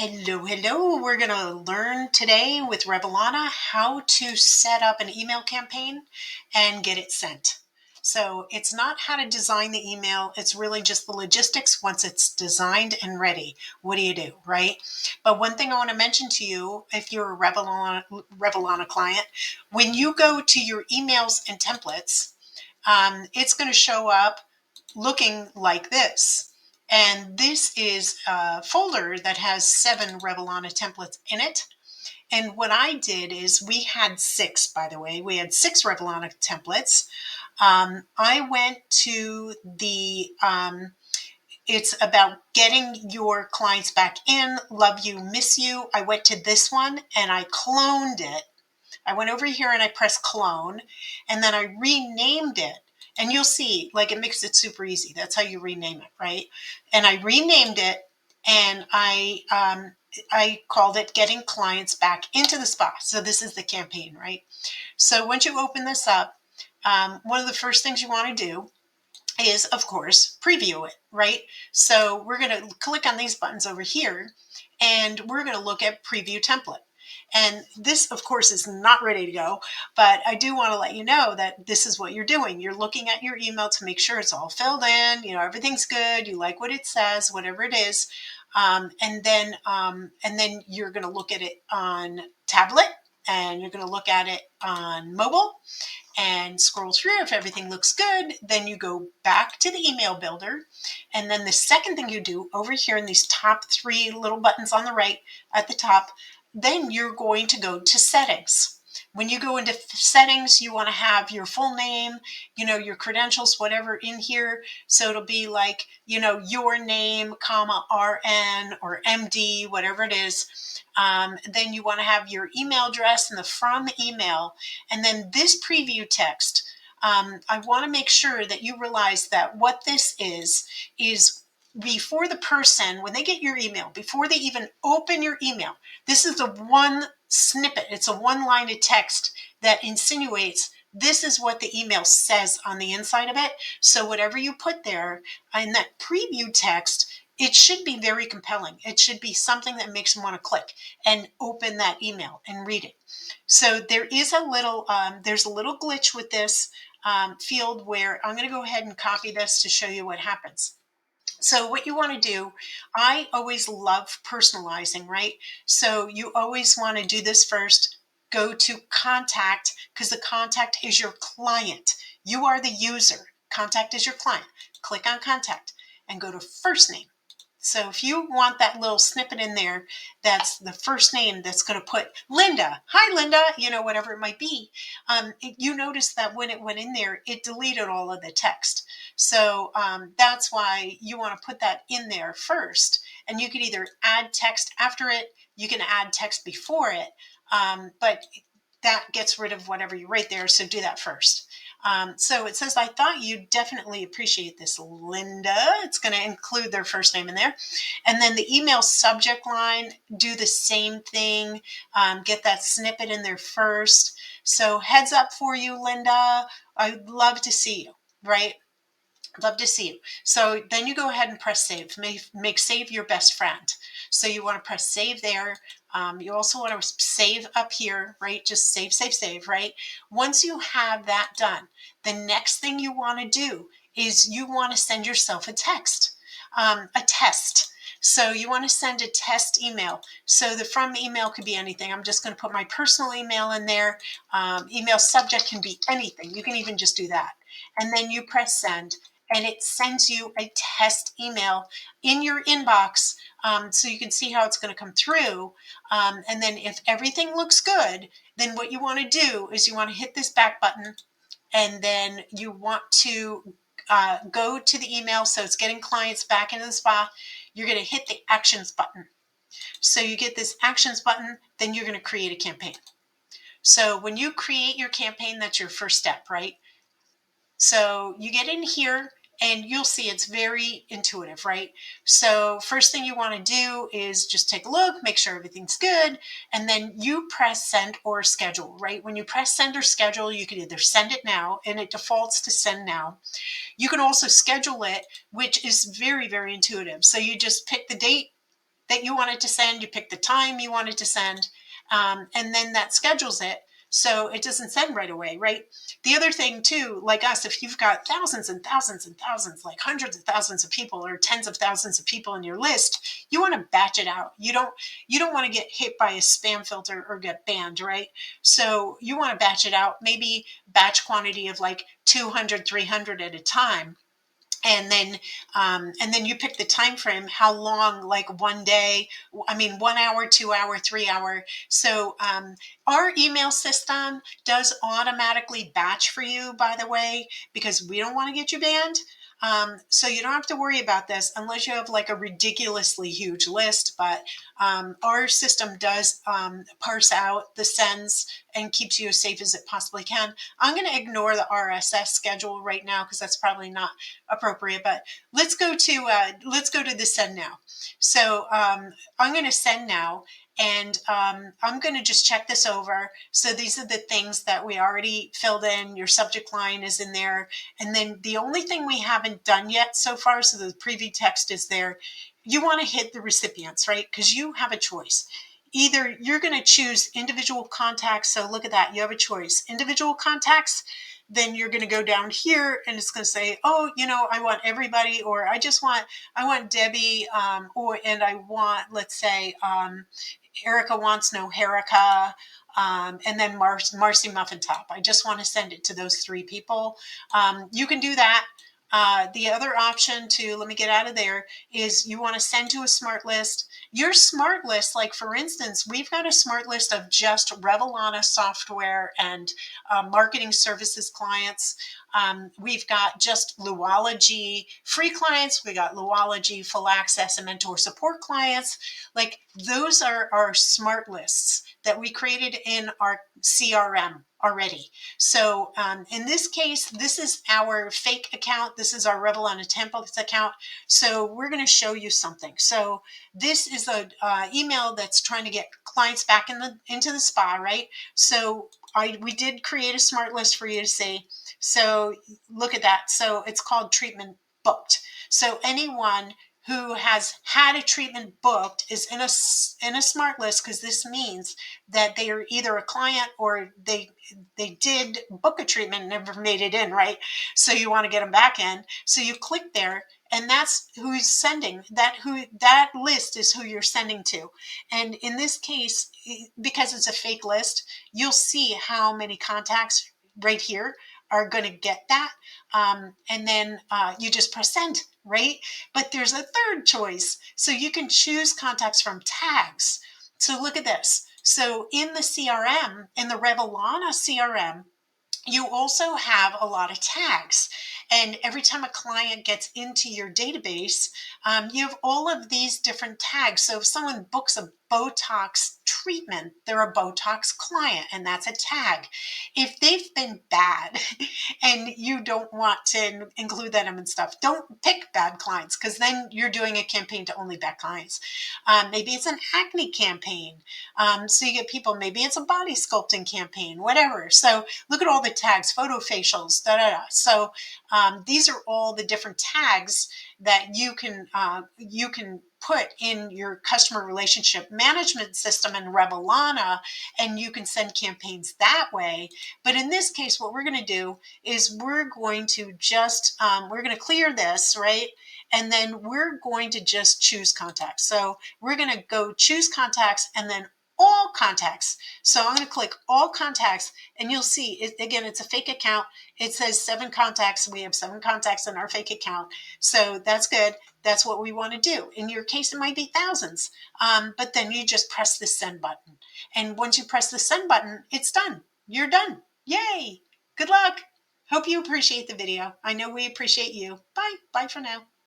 Hello, hello. We're going to learn today with Revelana how to set up an email campaign and get it sent. So it's not how to design the email. It's really just the logistics once it's designed and ready. What do you do, right? But one thing I want to mention to you, if you're a Revelana client, when you go to your emails and templates, it's going to show up looking like this. And this is a folder that has 7 Revelana templates in it. And what I did is we had 6, by the way. We had 6 Revelana templates. I went to it's about getting your clients back in, love you, miss you. I went to this one and I cloned it. I went over here and I pressed clone, and then I renamed it. And you'll see, like, it makes it super easy. That's how you rename it, right? And I renamed it, and I called it Getting Clients Back into the Spa. So this is the campaign, right? So once you open this up, one of the first things you want to do is, of course, preview it, right? So we're going to click on these buttons over here, and we're going to look at preview template. And this, of course, is not ready to go, but I do want to let you know that this is what you're doing. You're looking at your email to make sure it's all filled in, everything's good, you like what it says, whatever it is. And then you're going to look at it on tablet, and you're going to look at it on mobile, and scroll through. If everything looks good, then you go back to the email builder. And then the second thing you do over here in these top 3 little buttons on the right at the top, then you're going to go to settings. When you go into settings, you want to have your full name, your credentials, whatever in here. So it'll be like, your name, comma, RN or MD, whatever it is. Then you want to have your email address and the from email. And then this preview text, I want to make sure that you realize that what this is before the person, when they get your email, before they even open your email, this is the one snippet. It's a one-line of text that insinuates this is what the email says on the inside of it. So whatever you put there in that preview text, it should be very compelling. It should be something that makes them want to click and open that email and read it. So there is there's a little glitch with this field where I'm going to go ahead and copy this to show you what happens. So what you want to do, I always love personalizing, right? So you always want to do this first. Go to contact, because the contact is your client. You are the user. Contact is your client. Click on contact and go to first name. So if you want that little snippet in there, that's the first name that's going to put Linda. Hi, Linda, whatever it might be. You notice that when it went in there, it deleted all of the text. So that's why you want to put that in there first. And you can either add text after it, you can add text before it, but that gets rid of whatever you write there. So do that first. So it says, I thought you'd definitely appreciate this, Linda. It's going to include their first name in there. And then the email subject line, do the same thing. Get that snippet in there first. So heads up for you, Linda. I'd love to see you, right? Love to see you. So then you go ahead and press save. Make save your best friend. So you want to press save there. You also want to save up here, right? Just save, save, save, right? Once you have that done, the next thing you want to do is you want to send yourself a test. So you want to send a test email. So the from email could be anything. I'm just going to put my personal email in there. Email subject can be anything. You can even just do that. And then you press send, and it sends you a test email in your inbox, so you can see how it's going to come through. And then if everything looks good, then what you want to do is you want to hit this back button, and then you want to go to the email. So it's getting clients back into the spa. You're going to hit the actions button. So you get this actions button, then you're going to create a campaign. So when you create your campaign, that's your first step, right? So you get in here and you'll see it's very intuitive, right? So first thing you want to do is just take a look, make sure everything's good, and then you press send or schedule, right? When you press send or schedule, you can either send it now, and it defaults to send now. You can also schedule it, which is very, very intuitive. So you just pick the date, that you wanted to send, you pick the time you wanted to send, and then that schedules it. So it doesn't send right away, right? The other thing too, like us, if you've got thousands and thousands and thousands, like hundreds of thousands of people or tens of thousands of people in your list, you want to batch it out. You don't want to get hit by a spam filter or get banned, right? So you want to batch it out, maybe batch quantity of like 200, 300 at a time, and then you pick the time frame, how long, like one day, I mean 1 hour, 2 hour, 3 hour. So our email system does automatically batch for you, by the way, because we don't want to get you banned. So you don't have to worry about this unless you have like a ridiculously huge list, but our system does parse out the sends and keeps you as safe as it possibly can. I'm going to ignore the RSS schedule right now because that's probably not appropriate, but let's go to the send now. So I'm going to send now, and I'm going to just check this over. So these are the things that we already filled in. Your subject line is in there, and then the only thing we haven't done yet so far, so the preview text is there. You want to hit the recipients, right? Because you have a choice. Either you're going to choose individual contacts. So look at that. You have a choice. Individual contacts, then you're going to go down here and it's going to say, oh, I want everybody, or I want Debbie, and I want, let's say, Erica wants no Erica, and then Marcy Muffin Top. I just want to send it to those three people. You can do that. The other option to, let me get out of there, is you want to send to a smart list. Your smart list, like for instance, we've got a smart list of just Revelana software and marketing services clients. We've got just Louology free clients. We got Louology full access and mentor support clients. Like those are our smart lists that we created in our CRM already. So in this case, this is our fake account. This is our Revelana templates account. So we're going to show you something. So this is a email that's trying to get clients back into the spa, right? So we did create a smart list for you to see. So look at that. So it's called treatment booked. So anyone who has had a treatment booked is in a smart list, because this means that they are either a client or they did book a treatment and never made it in, right? So you want to get them back in. So you click there, and that's who's sending. That list is who you're sending to. And in this case, because it's a fake list, you'll see how many contacts right here are going to get that. And then you just press send, right? But there's a third choice. So you can choose contacts from tags. So look at this. So in the CRM, in the Revelana CRM, you also have a lot of tags. And every time a client gets into your database, you have all of these different tags. So if someone books a Botox treatment, they're a Botox client, and that's a tag. If they've been bad and you don't want to include them and stuff, don't pick bad clients, because then you're doing a campaign to only bad clients. Maybe it's an acne campaign. So you get people, maybe it's a body sculpting campaign, whatever. So look at all the tags, photo facials, da da da. So these are all the different tags that you can put in your customer relationship management system in Revelana, and you can send campaigns that way. But in this case, what we're going to do is we're going to just we're going to clear this, right? And then we're going to just choose contacts. So we're going to go choose contacts and then all contacts. So I'm going to click all contacts, and you'll see it, again, it's a fake account. It says 7 contacts. We have 7 contacts in our fake account. So that's good. That's what we want to do. In your case, it might be thousands. But then you just press the send button. And once you press the send button, it's done. You're done. Yay. Good luck. Hope you appreciate the video. I know we appreciate you. Bye. Bye for now.